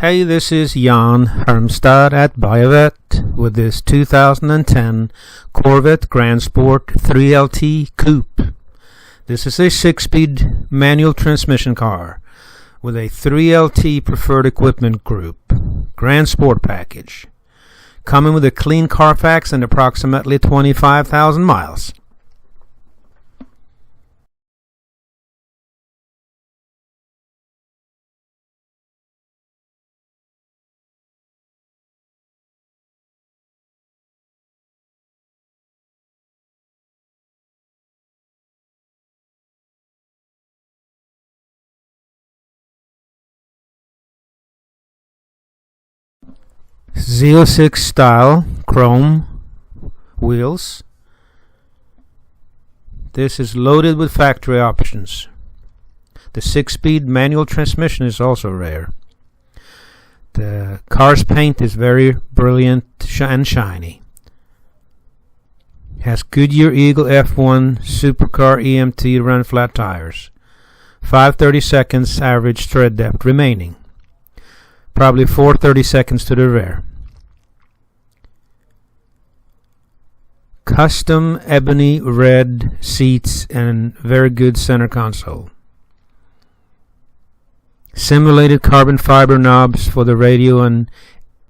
Hey, this is Jan Hermstad at Biovet with this 2010 Corvette Grand Sport 3LT Coupe. This is a 6-speed manual transmission car with a 3LT preferred equipment group, Grand Sport package, coming with a clean Carfax and approximately 25,000 miles. Z06 style chrome wheels. This is loaded with factory options. The 6-speed manual transmission is also rare. The car's paint is very brilliant and shiny. Has Goodyear Eagle F1 Supercar EMT run flat tires. 5/30 seconds average tread depth remaining. Probably 4/30 seconds to the rear. Custom ebony red seats and very good center console. Simulated carbon fiber knobs for the radio and